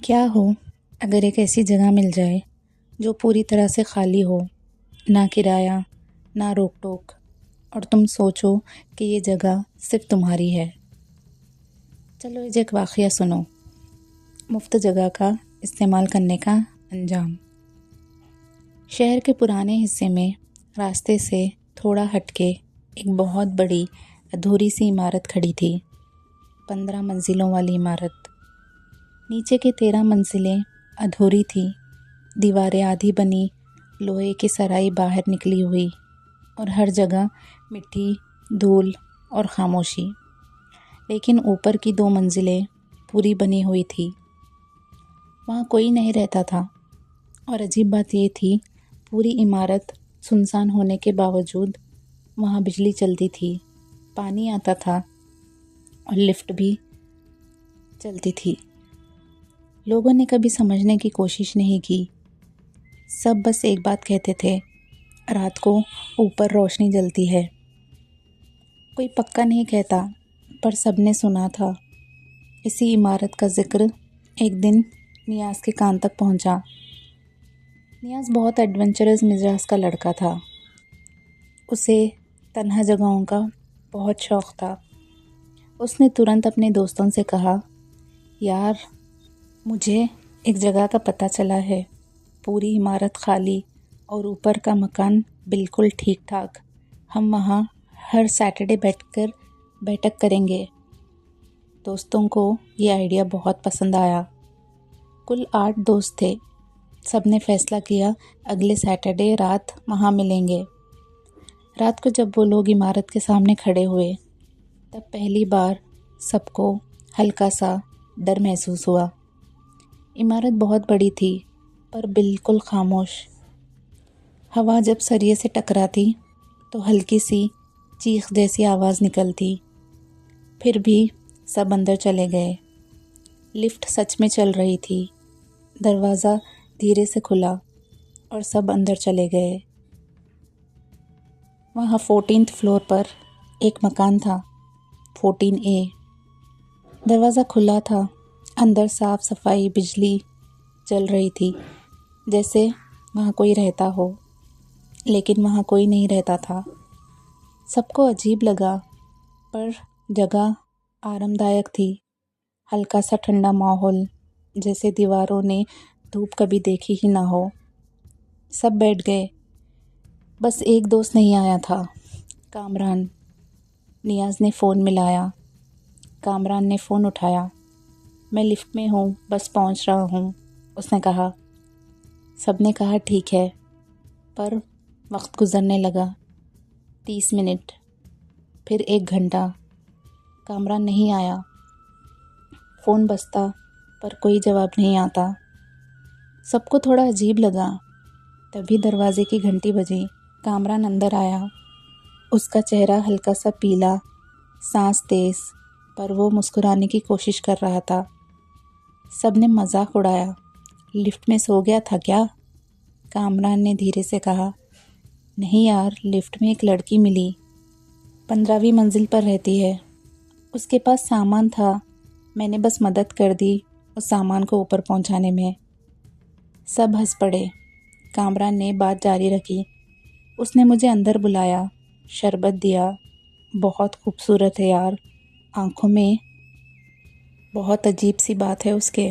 کیا ہو اگر ایک ایسی جگہ مل جائے جو پوری طرح سے خالی ہو، نہ کرایہ، نہ روک ٹوک، اور تم سوچو کہ یہ جگہ صرف تمہاری ہے۔ چلو یہ ایک واقعہ سنو، مفت جگہ کا استعمال کرنے کا انجام۔ شہر کے پرانے حصے میں راستے سے تھوڑا ہٹ کے ایک بہت بڑی ادھوری سی عمارت کھڑی تھی، 15 منزلوں والی عمارت۔ نیچے کے 13 منزلیں ادھوری تھی، دیواریں آدھی بنی، لوہے کی سرائی باہر نکلی ہوئی، اور ہر جگہ مٹی، دھول اور خاموشی۔ لیکن اوپر کی 2 منزلیں پوری بنی ہوئی تھی، وہاں کوئی نہیں رہتا تھا۔ اور عجیب بات یہ تھی، پوری عمارت سنسان ہونے کے باوجود وہاں بجلی چلتی تھی، پانی آتا تھا اور لفٹ بھی چلتی تھی۔ لوگوں نے کبھی سمجھنے کی کوشش نہیں کی، سب بس ایک بات کہتے تھے، رات کو اوپر روشنی جلتی ہے۔ کوئی پکا نہیں کہتا، پر سب نے سنا تھا۔ اسی عمارت کا ذکر ایک دن نیاز کے کان تک پہنچا۔ نیاز بہت ایڈونچرس مزاج کا لڑکا تھا، اسے تنہا جگہوں کا بہت شوق تھا۔ اس نے ترنت اپنے دوستوں سے کہا، یار مجھے ایک جگہ کا پتہ چلا ہے، پوری عمارت خالی اور اوپر کا مکان بالکل ٹھیک ٹھاک، ہم وہاں ہر سیٹرڈے بیٹھک کریں گے۔ دوستوں کو یہ آئیڈیا بہت پسند آیا۔ کل 8 دوست تھے، سب نے فیصلہ کیا اگلے سیٹرڈے رات وہاں ملیں گے۔ رات کو جب وہ لوگ عمارت کے سامنے کھڑے ہوئے، تب پہلی بار سب کو ہلکا سا ڈر محسوس ہوا۔ عمارت بہت بڑی تھی، پر بالکل خاموش۔ ہوا جب سریے سے ٹکراتی تو ہلکی سی چیخ جیسی آواز نکلتی۔ پھر بھی سب اندر چلے گئے۔ لفٹ سچ میں چل رہی تھی، دروازہ دھیرے سے کھلا اور سب اندر چلے گئے۔ وہاں 14 فلور پر ایک مکان تھا، 14A۔ دروازہ کھلا تھا، اندر صاف صفائی، بجلی چل رہی تھی، جیسے وہاں کوئی رہتا ہو، لیکن وہاں کوئی نہیں رہتا تھا۔ سب کو عجیب لگا، پر جگہ آرام دائق تھی، ہلکا سا ٹھنڈا ماحول، جیسے دیواروں نے دھوپ کبھی دیکھی ہی نہ ہو۔ سب بیٹھ گئے، بس ایک دوست نہیں آیا تھا، کامران۔ نیاز نے فون ملایا، کامران نے فون اٹھایا۔ میں لفٹ میں ہوں، بس پہنچ رہا ہوں، اس نے کہا۔ سب نے کہا ٹھیک ہے، پر وقت گزرنے لگا۔ 30 منٹ، پھر 1 گھنٹہ، کامران نہیں آیا۔ فون بجتا، پر کوئی جواب نہیں آتا۔ سب کو تھوڑا عجیب لگا، تبھی دروازے کی گھنٹی بجی۔ کامران اندر آیا، اس کا چہرہ ہلکا سا پیلا، سانس تیز، پر وہ مسکرانے کی کوشش کر رہا تھا۔ سب نے مذاق اڑایا، لفٹ میں سو گیا تھا کیا؟ کامران نے دھیرے سے کہا، نہیں یار، لفٹ میں ایک لڑکی ملی، 15ویں منزل پر رہتی ہے، اس کے پاس سامان تھا، میں نے بس مدد کر دی اس سامان کو اوپر پہنچانے میں۔ سب ہنس پڑے۔ کامران نے بات جاری رکھی، اس نے مجھے اندر بلایا، شربت دیا، بہت خوبصورت ہے یار، آنکھوں میں بہت عجیب سی بات ہے اس کے۔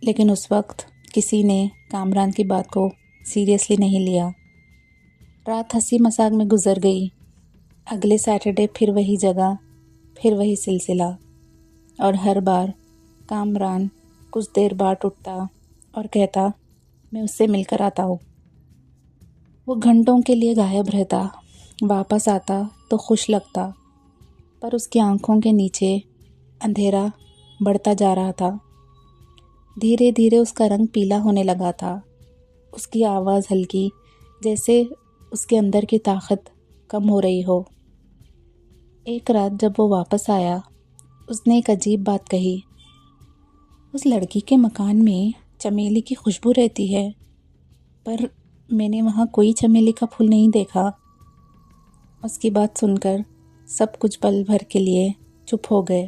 لیکن اس وقت کسی نے کامران کی بات کو سیریسلی نہیں لیا۔ رات ہنسی مذاق میں گزر گئی۔ اگلے سیٹرڈے پھر وہی جگہ، پھر وہی سلسلہ، اور ہر بار کامران کچھ دیر بعد اٹھتا اور کہتا، میں اس سے مل کر آتا ہوں۔ وہ گھنٹوں کے لیے غائب رہتا، واپس آتا تو خوش لگتا، پر اس کی آنکھوں کے نیچے اندھیرا بڑھتا جا رہا تھا۔ دھیرے دھیرے اس کا رنگ پیلا ہونے لگا تھا، اس کی آواز ہلکی، جیسے اس کے اندر کی طاقت کم ہو رہی ہو۔ ایک رات جب وہ واپس آیا، اس نے ایک عجیب بات کہی، اس لڑکی کے مکان میں چمیلی کی خوشبو رہتی ہے، پر میں نے وہاں کوئی چمیلی کا پھول نہیں دیکھا۔ اس کی بات سن کر سب کچھ پل بھر کے لیے چپ ہو گئے۔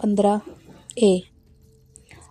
15A।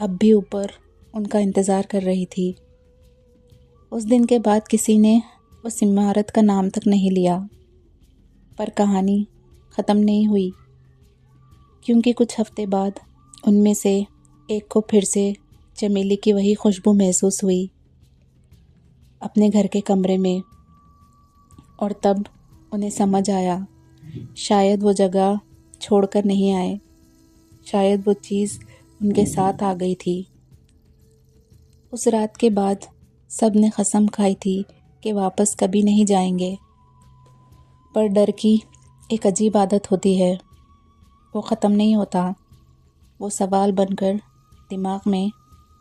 اب بھی اوپر ان کا انتظار کر رہی تھی۔ اس دن کے بعد کسی نے اس عمارت کا نام تک نہیں لیا، پر کہانی ختم نہیں ہوئی، کیونکہ کچھ ہفتے بعد ان میں سے ایک کو پھر سے چمیلی کی وہی خوشبو محسوس ہوئی اپنے گھر کے کمرے میں، اور تب انہیں سمجھ آیا شاید وہ جگہ چھوڑ کر نہیں آئے، شاید وہ چیز ان کے ساتھ آ گئی تھی۔ اس رات کے بعد سب نے قسم کھائی تھی کہ واپس کبھی نہیں جائیں گے، پر ڈر کی ایک عجیب عادت ہوتی ہے، وہ ختم نہیں ہوتا، وہ سوال بن کر دماغ میں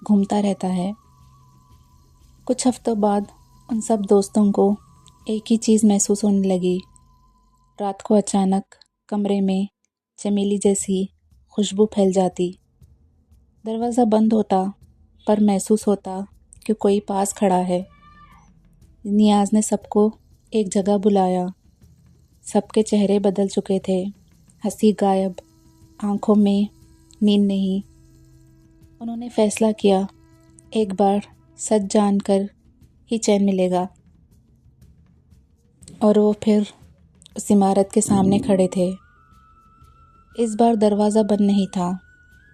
گھومتا رہتا ہے۔ کچھ ہفتوں بعد ان سب دوستوں کو ایک ہی چیز محسوس ہونے لگی۔ رات کو اچانک کمرے میں چمیلی جیسی خوشبو پھیل جاتی، دروازہ بند ہوتا پر محسوس ہوتا کہ کوئی پاس کھڑا ہے۔ نیاز نے سب کو ایک جگہ بلایا، سب کے چہرے بدل چکے تھے، ہنسی غائب، آنکھوں میں نیند نہیں۔ انہوں نے فیصلہ کیا ایک بار سچ جان کر ہی چین ملے گا، اور وہ پھر اس عمارت کے سامنے کھڑے تھے۔ اس بار دروازہ بند نہیں تھا،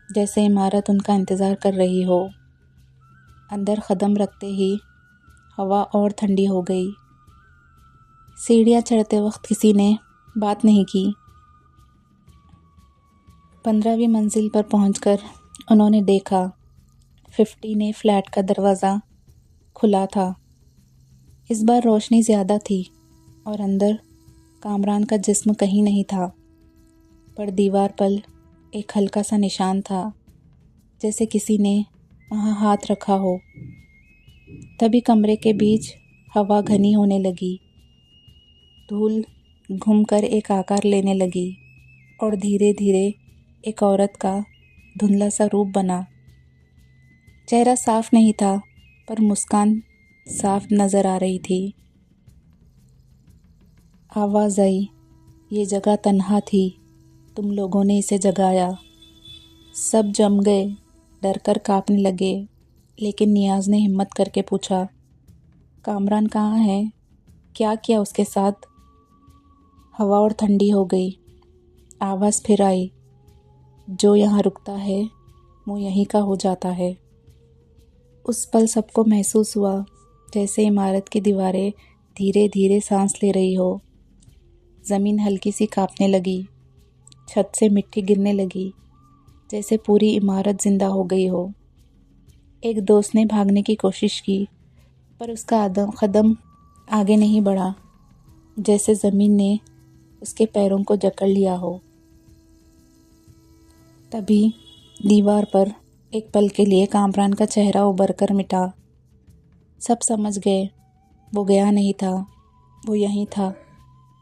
جیسے عمارت ان کا انتظار کر رہی ہو۔ اندر قدم رکھتے ہی ہوا اور ٹھنڈی ہو گئی۔ سیڑھیاں چڑھتے وقت کسی نے بات نہیں کی۔ 15ویں منزل پر پہنچ کر انہوں نے دیکھا 15 فلیٹ کا دروازہ کھلا تھا۔ اس بار روشنی زیادہ تھی اور اندر کامران کا جسم کہیں نہیں تھا، پر دیوار پر ایک ہلکا سا نشان تھا، جیسے کسی نے وہاں ہاتھ رکھا ہو۔ تبھی کمرے کے بیچ ہوا گھنی ہونے لگی، دھول گھوم کر ایک آکار لینے لگی اور دھیرے دھیرے ایک عورت کا دھندلا سا روپ بنا۔ چہرہ صاف نہیں تھا، پر مسکان صاف نظر آ رہی تھی۔ آواز آئی، یہ جگہ تنہا تھی، تم لوگوں نے اسے جگایا۔ سب جم گئے، ڈر کر کانپنے لگے، لیکن نیاز نے ہمت کر کے پوچھا، کامران کہاں ہے؟ کیا کیا اس کے ساتھ؟ ہوا اور ٹھنڈی ہو گئی۔ آواز پھر آئی، جو یہاں رکتا ہے وہ یہیں کا ہو جاتا ہے۔ اس پل سب کو محسوس ہوا جیسے عمارت کی دیواریں دھیرے دھیرے سانس لے رہی ہو۔ زمین ہلکی سی کانپنے لگی، چھت سے مٹی گرنے لگی، جیسے پوری عمارت زندہ ہو گئی ہو۔ ایک دوست نے بھاگنے کی کوشش کی، پر اس کا قدم آگے نہیں بڑھا، جیسے زمین نے اس کے پیروں کو جکڑ لیا ہو۔ تبھی دیوار پر ایک پل کے لیے کامران کا چہرہ ابھر کر مٹا۔ سب سمجھ گئے وہ گیا نہیں تھا، وہ یہیں تھا،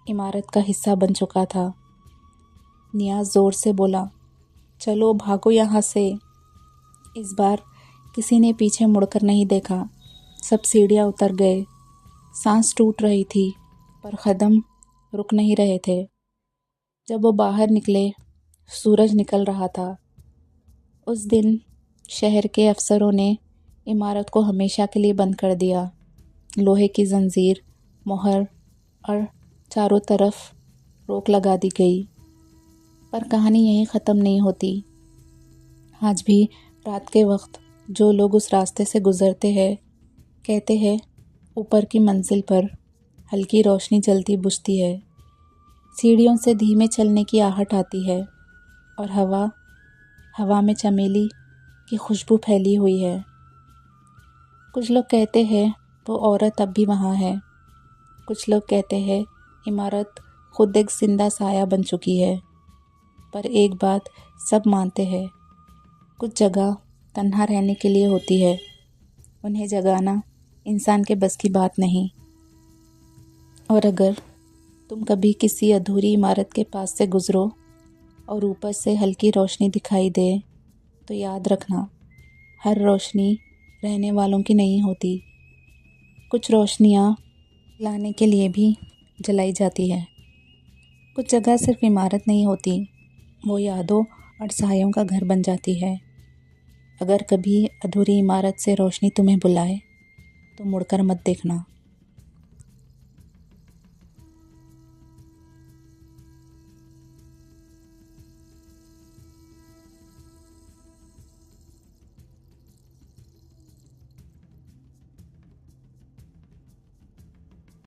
عمارت کا حصہ بن چکا تھا۔ نیاز زور سے بولا، چلو بھاگو یہاں سے۔ اس بار کسی نے پیچھے مڑ کر نہیں دیکھا، سب سیڑھیاں اتر گئے۔ سانس ٹوٹ رہی تھی، پر قدم رک نہیں رہے تھے۔ جب وہ باہر نکلے، سورج نکل رہا تھا۔ اس دن شہر کے افسروں نے عمارت کو ہمیشہ کے لیے بند کر دیا۔ لوہے کی زنجیر، مہر اور چاروں طرف روک لگا دی گئی۔ پر کہانی یہیں ختم نہیں ہوتی۔ آج بھی رات کے وقت جو لوگ اس راستے سے گزرتے ہیں کہتے ہیں اوپر کی منزل پر ہلکی روشنی جلتی بجھتی ہے، سیڑھیوں سے دھیمے چلنے کی آہٹ آتی ہے، اور ہوا میں چمیلی کی خوشبو پھیلی ہوئی ہے۔ کچھ لوگ کہتے ہیں وہ عورت اب بھی وہاں ہے، کچھ لوگ کہتے ہیں عمارت خود ایک زندہ سایہ بن چکی ہے، پر ایک بات سب مانتے ہیں، کچھ جگہ تنہا رہنے کے لیے ہوتی ہے، انہیں جگانا انسان کے بس کی بات نہیں۔ اور اگر تم کبھی کسی ادھوری عمارت کے پاس سے گزرو اور اوپر سے ہلکی روشنی دکھائی دے تو یاد رکھنا، ہر روشنی رہنے والوں کی نہیں ہوتی، کچھ روشنیاں لانے کے لیے بھی جلائی جاتی ہے۔ کچھ جگہ صرف عمارت نہیں ہوتی، وہ یادوں اور سایوں کا گھر بن جاتی ہے۔ اگر کبھی ادھوری عمارت سے روشنی تمہیں بلائے تو مڑ کر مت دیکھنا۔